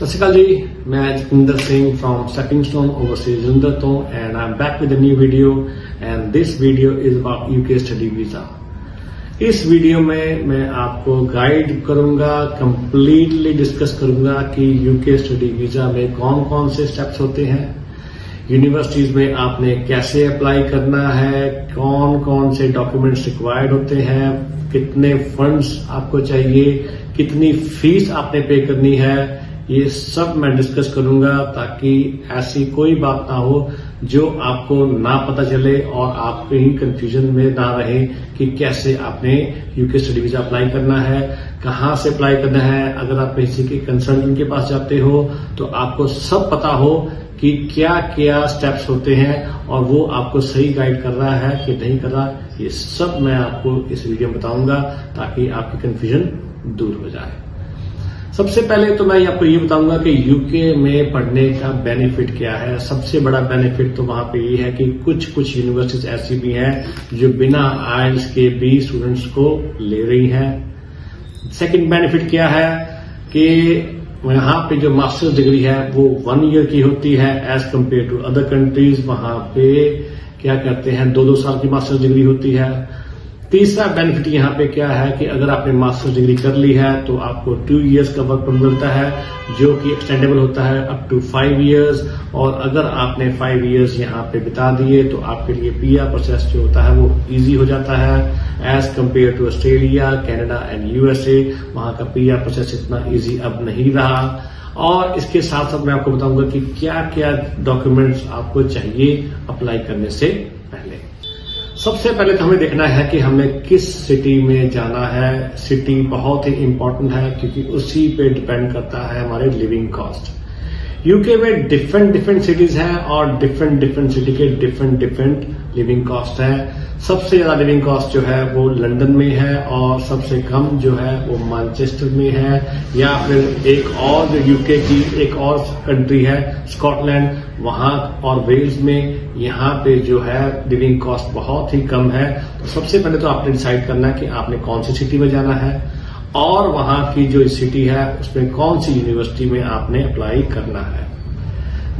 सत श्री अकाल जी, मैं Jatinder Singh from Stepping Stone Overseas Jalandhar तो and I am back with a new video and this video is about UK study visa. इस video में मैं आपको गाइड करूंगा, कंप्लीटली डिस्कस करूंगा कि यूके स्टडी वीजा में कौन कौन से स्टेप्स होते हैं, यूनिवर्सिटीज में आपने कैसे अप्लाई करना है, कौन कौन से डॉक्यूमेंट्स रिक्वायर्ड होते हैं, कितने फंड्स आपको चाहिए, कितनी फीस आपने पे करनी है, ये सब मैं डिस्कस करूंगा ताकि ऐसी कोई बात ना हो जो आपको ना पता चले और आप कहीं कंफ्यूजन में ना रहे कि कैसे आपने यूके स्टडी वीजा अप्लाई करना है, कहां से अप्लाई करना है। अगर आप किसी के कंसल्टेंट के पास जाते हो तो आपको सब पता हो कि क्या क्या स्टेप्स होते हैं और वो आपको सही गाइड कर रहा है कि नहीं कर रहा। ये सब मैं आपको इस वीडियो में बताऊंगा ताकि आपकी कंफ्यूजन दूर हो जाए। सबसे पहले तो मैं आपको ये बताऊंगा कि यूके में पढ़ने का बेनिफिट क्या है। सबसे बड़ा बेनिफिट तो वहां पे ये है कि कुछ यूनिवर्सिटीज ऐसी भी हैं जो बिना आइल्स के भी स्टूडेंट्स को ले रही हैं। सेकंड बेनिफिट क्या है कि यहाँ पे जो मास्टर्स डिग्री है वो 1 ईयर की होती है as compare to other countries. वहां पे क्या करते हैं 2-2 साल की मास्टर्स डिग्री होती है। तीसरा बेनिफिट यहाँ पे क्या है कि अगर आपने मास्टर्स डिग्री कर ली है तो आपको 2 इयर्स का वर्क परमिट मिलता है जो कि एक्सटेंडेबल होता है अप टू 5 इयर्स। और अगर आपने 5 इयर्स यहाँ पे बिता दिए तो आपके लिए पीआर प्रोसेस जो होता है वो इजी हो जाता है as compare to Australia, Canada and USA. वहां का पीआर प्रोसेस इतना इजी अब नहीं रहा। और इसके साथ साथ मैं आपको बताऊंगा कि क्या क्या डॉक्यूमेंट्स आपको चाहिए अप्लाई करने से पहले। सबसे पहले तो हमें देखना है कि हमें किस सिटी में जाना है। सिटी बहुत ही इंपॉर्टेंट है क्योंकि उसी पे डिपेंड करता है हमारे लिविंग कॉस्ट। यूके में डिफरेंट सिटीज हैं और डिफरेंट सिटी के डिफरेंट लिविंग कॉस्ट है। सबसे ज्यादा लिविंग कॉस्ट जो है वो लंदन में है और सबसे कम जो है वो मैनचेस्टर में है, या फिर एक और जो यूके की एक और कंट्री है स्कॉटलैंड, वहां और वेल्स में यहाँ पे जो है लिविंग कॉस्ट बहुत ही कम है। तो सबसे पहले तो आपने डिसाइड करना है कि आपने कौन सी सिटी में जाना है और वहां की जो सिटी है उसमें कौन सी यूनिवर्सिटी में आपने अप्लाई करना है।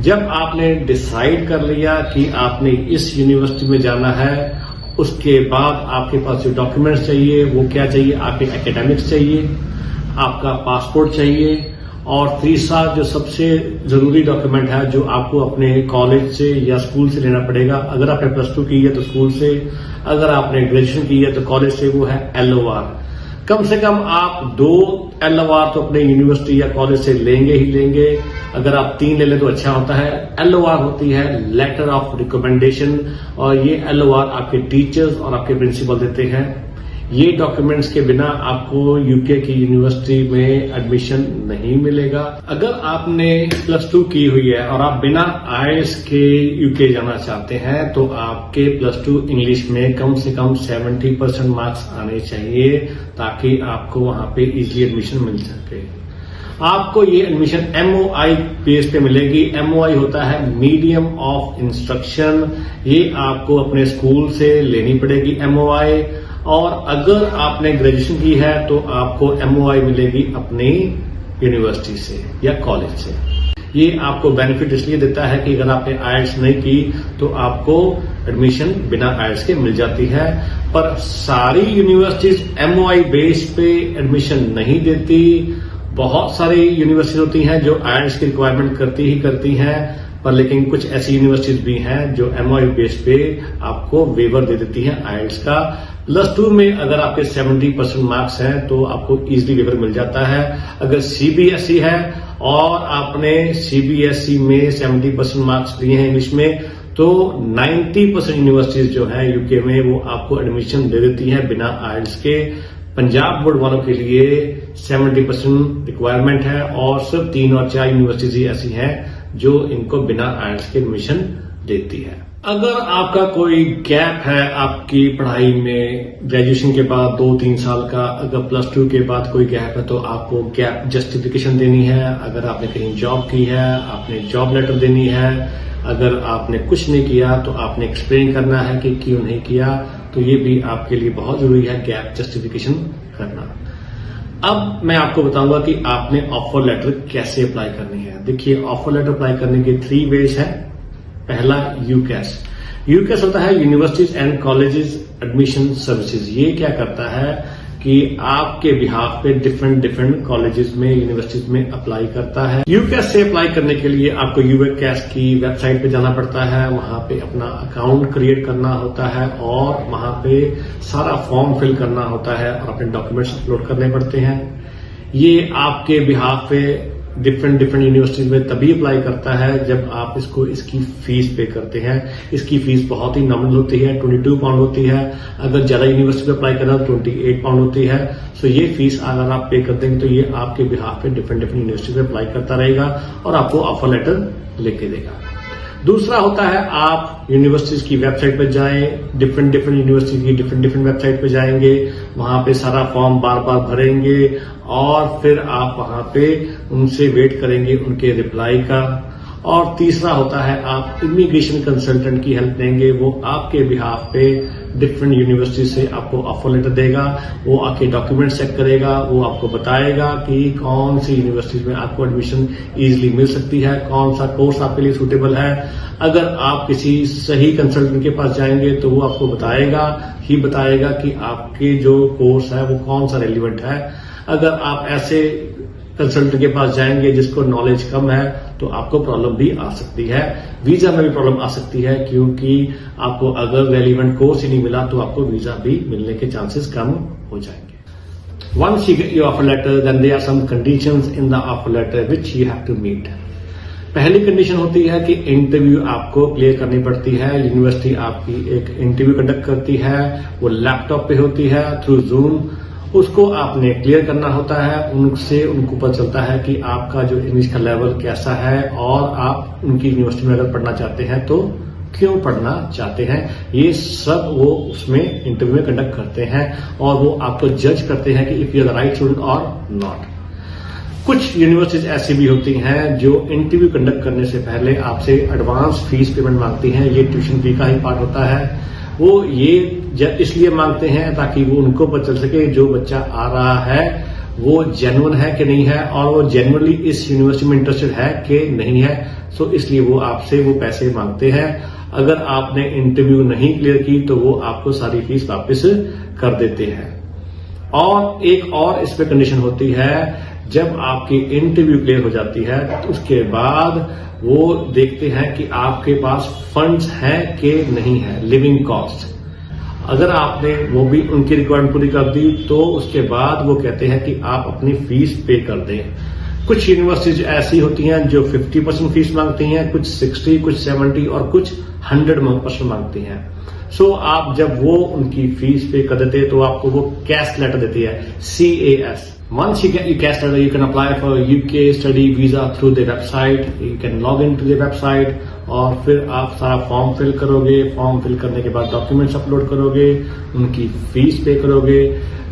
जब आपने डिसाइड कर लिया कि आपने इस यूनिवर्सिटी में जाना है, उसके बाद आपके पास जो डॉक्यूमेंट्स चाहिए वो क्या चाहिए, आपके एकेडमिक्स चाहिए, आपका पासपोर्ट चाहिए और तीसरा जो सबसे जरूरी डॉक्यूमेंट है जो आपको अपने कॉलेज से या स्कूल से लेना पड़ेगा। अगर आपने +2 की है तो स्कूल से, अगर आपने ग्रेजुएशन की है तो कॉलेज से, वो है LOR। कम से कम आप 2 LOR तो अपने यूनिवर्सिटी या कॉलेज से लेंगे ही लेंगे। अगर आप 3 ले लें तो अच्छा होता है। LOR होती है लेटर ऑफ रिकमेंडेशन और ये LOR आपके टीचर्स और आपके प्रिंसिपल देते हैं। ये डॉक्यूमेंट्स के बिना आपको यूके की यूनिवर्सिटी में एडमिशन नहीं मिलेगा। अगर आपने +2 की हुई है और आप बिना आईएलटीएस के यूके जाना चाहते हैं तो आपके +2 इंग्लिश में कम से कम 70% मार्क्स आने चाहिए ताकि आपको वहां पे इजीली एडमिशन मिल सके। आपको ये एडमिशन MOI बेस पे मिलेगी। MOI होता है मीडियम ऑफ इंस्ट्रक्शन। ये आपको अपने स्कूल से लेनी पड़ेगी MOI। और अगर आपने ग्रेजुएशन की है तो आपको MOI मिलेगी अपनी यूनिवर्सिटी से या कॉलेज से। ये आपको बेनिफिट इसलिए देता है कि अगर आपने आईएलटीएस नहीं की तो आपको एडमिशन बिना आईएलटीएस के मिल जाती है। पर सारी यूनिवर्सिटीज MOI बेस पे एडमिशन नहीं देती। बहुत सारी यूनिवर्सिटी होती हैं जो आईएलटीएस की रिक्वायरमेंट करती हैं, पर लेकिन कुछ ऐसी यूनिवर्सिटीज भी हैं जो MOI बेस पे आपको वेवर दे देती हैं आईएलटीएस का। +2 में अगर आपके 70% मार्क्स हैं तो आपको इजीली वेवर मिल जाता है। अगर CBSE है और आपने CBSE में 70% मार्क्स लिए हैं इंग्लिश में तो 90% यूनिवर्सिटीज जो है यूके में वो आपको एडमिशन दे देती हैं बिना आईएलटीएस के। पंजाब बोर्ड वालों के लिए 70% रिक्वायरमेंट है और सिर्फ 3 और 4 यूनिवर्सिटीज ऐसी हैं जो इनको बिना आईएलटीएस के एडमिशन देती है। अगर आपका कोई गैप है आपकी पढ़ाई में, ग्रेजुएशन के बाद 2-3 साल का, अगर +2 के बाद कोई गैप है तो आपको गैप जस्टिफिकेशन देनी है। अगर आपने कहीं जॉब की है आपने जॉब लेटर देनी है। अगर आपने कुछ नहीं किया तो आपने एक्सप्लेन करना है कि क्यों नहीं किया। तो ये भी आपके लिए बहुत जरूरी है गैप जस्टिफिकेशन करना। अब मैं आपको बताऊंगा कि आपने ऑफर लेटर कैसे अप्लाई करनी है। देखिए, ऑफर लेटर अप्लाई करने के 3 वेज है। पहला यूकैश। यूकैश होता है universities and colleges admission services. ये क्या करता है कि आपके बिहाफ पे डिफरेंट कॉलेजेस में, यूनिवर्सिटीज में अप्लाई करता है। यूकैश से अप्लाई करने के लिए आपको यूकैश की वेबसाइट पे जाना पड़ता है, वहां पे अपना अकाउंट क्रिएट करना होता है और वहां पे सारा फॉर्म फिल करना होता है और अपने डॉक्यूमेंट्स अपलोड करने पड़ते हैं। ये आपके बिहाफ पे डिफरेंट यूनिवर्सिटीज में तभी अप्लाई करता है जब आप इसकी फीस पे करते हैं। इसकी फीस बहुत ही नॉमिनल होती है, 22 पाउंड होती है। अगर ज्यादा यूनिवर्सिटी पे अप्लाई करना तो 28 पाउंड होती है। सो ये फीस अगर आप पे कर देंगे तो ये आपके बिहाफ पे डिफरेंट यूनिवर्सिटी पे अप्लाई करता रहेगा और आपको ऑफर लेटर लेके देगा। दूसरा होता है, आप यूनिवर्सिटीज की वेबसाइट पर जाएं, डिफरेंट यूनिवर्सिटी की डिफरेंट वेबसाइट पे जाएंगे, वहां पे सारा फॉर्म बार भरेंगे और फिर आप वहां पे उनसे वेट करेंगे उनके रिप्लाई का। और तीसरा होता है, आप इमिग्रेशन कंसल्टेंट की हेल्प लेंगे। वो आपके बिहाफ पे डिफरेंट यूनिवर्सिटी से आपको ऑफर लेटर देगा, वो आपके डॉक्यूमेंट चेक करेगा, वो आपको बताएगा कि कौन सी यूनिवर्सिटी में आपको एडमिशन इजीली मिल सकती है, कौन सा कोर्स आपके लिए सूटेबल है। अगर आप किसी सही कंसल्टेंट के पास जाएंगे तो वो आपको बताएगा कि आपके जो कोर्स है वो कौन सा रेलिवेंट है। अगर आप ऐसे कंसल्टेंट के पास जाएंगे जिसको नॉलेज कम है तो आपको प्रॉब्लम भी आ सकती है। वीजा में भी प्रॉब्लम आ सकती है, क्योंकि आपको अगर रेलिवेंट कोर्स ही नहीं मिला तो आपको वीजा भी मिलने के चांसेस कम हो जाएंगे। Once you get your offer letter, then there are some conditions in the offer letter which you have to meet. पहली कंडीशन होती है कि इंटरव्यू आपको क्लियर करनी पड़ती है। यूनिवर्सिटी आपकी एक इंटरव्यू कंडक्ट करती है, वो लैपटॉप पे होती है थ्रू जूम। उसको आपने क्लियर करना होता है। उनसे उनको पता चलता है कि आपका जो इंग्लिश का लेवल कैसा है और आप उनकी यूनिवर्सिटी में अगर पढ़ना चाहते हैं तो क्यों पढ़ना चाहते हैं। ये सब वो उसमें इंटरव्यू में कंडक्ट करते हैं और वो आपको जज करते हैं कि if you are the right student और नॉट। कुछ यूनिवर्सिटीज ऐसी भी होती हैं जो इंटरव्यू कंडक्ट करने से पहले आपसे एडवांस फीस पेमेंट मांगती हैं। ये ट्यूशन फी का ही पार्ट होता है। वो ये इसलिए मांगते हैं ताकि वो उनको पता चल सके जो बच्चा आ रहा है वो जेन्युइन है कि नहीं है और वो जेन्युइनली इस यूनिवर्सिटी में इंटरेस्टेड है कि नहीं है। सो इसलिए वो आपसे वो पैसे मांगते हैं। अगर आपने इंटरव्यू नहीं क्लियर की तो वो आपको सारी फीस वापस कर देते हैं। और एक और इस पे कंडीशन होती है, जब आपकी इंटरव्यू क्लियर हो जाती है तो उसके बाद वो देखते हैं कि आपके पास फंड्स हैं कि नहीं है, लिविंग कॉस्ट। अगर आपने वो भी उनकी रिक्वायरमेंट पूरी कर दी तो उसके बाद वो कहते हैं कि आप अपनी फीस पे कर दें। कुछ यूनिवर्सिटीज ऐसी होती हैं जो 50% फीस मांगती हैं, कुछ 60, कुछ 70 और कुछ 100% मांगती हैं। सो आप जब वो उनकी फीस पे कर देते हैं तो आपको वो कैश लेटर देती है, CAS। Once you get your cash letter, you can apply for UK study visa through the website. You can log into the website और फिर आप सारा फॉर्म फिल करोगे। फॉर्म फिल करने के बाद डॉक्यूमेंट्स अपलोड करोगे, उनकी फीस पे करोगे।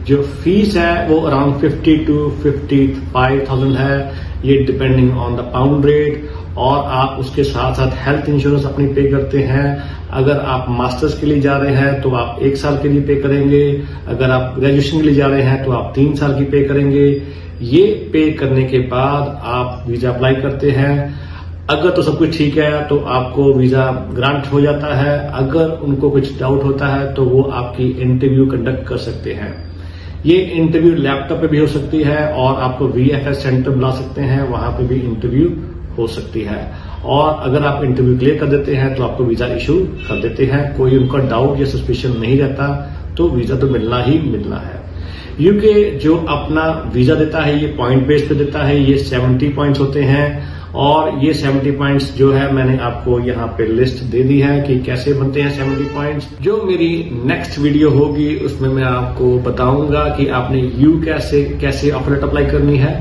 जो फीस है वो अराउंड 50 to 55,000 है, ये depending on the pound rate. और आप उसके साथ साथ हेल्थ इंश्योरेंस अपनी पे करते हैं। अगर आप मास्टर्स के लिए जा रहे हैं तो आप 1 साल के लिए पे करेंगे। अगर आप ग्रेजुएशन के लिए जा रहे हैं तो आप 3 साल की पे करेंगे। ये पे करने के बाद आप वीजा अप्लाई करते हैं। अगर तो सब कुछ ठीक है तो आपको वीजा ग्रांट हो जाता है। अगर उनको कुछ डाउट होता है तो वो आपकी इंटरव्यू कंडक्ट कर सकते हैं। ये इंटरव्यू लैपटॉप पे भी हो सकती है और आपको VFS सेंटर बुला सकते हैं, वहां पे भी इंटरव्यू हो सकती है। और अगर आप इंटरव्यू क्लियर कर देते हैं तो आपको वीजा इशू कर देते हैं। कोई उनका डाउट या सस्पिशन नहीं रहता तो वीजा तो मिलना ही मिलना है। यूके जो अपना वीजा देता है ये पॉइंट बेस पे देता है। ये 70 पॉइंट्स होते हैं और ये 70 पॉइंट्स जो है मैंने आपको यहाँ पे लिस्ट दे दी है कि कैसे बनते हैं 70 पॉइंट्स। जो मेरी नेक्स्ट वीडियो होगी उसमें मैं आपको बताऊंगा कि आपने कैसे ऑफर लेटर अप्लाई करनी है।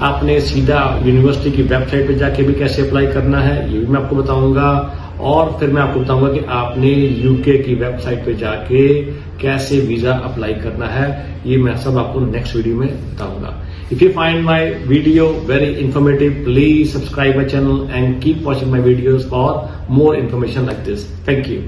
आपने सीधा यूनिवर्सिटी की वेबसाइट पे जाके भी कैसे अप्लाई करना है ये भी मैं आपको बताऊंगा। और फिर मैं आपको बताऊंगा कि आपने यूके की वेबसाइट पे जाके कैसे वीजा अप्लाई करना है। ये मैं सब आपको नेक्स्ट वीडियो में बताऊंगा। If you find my video very informative, please subscribe my channel and keep watching my videos for more information like this. Thank you.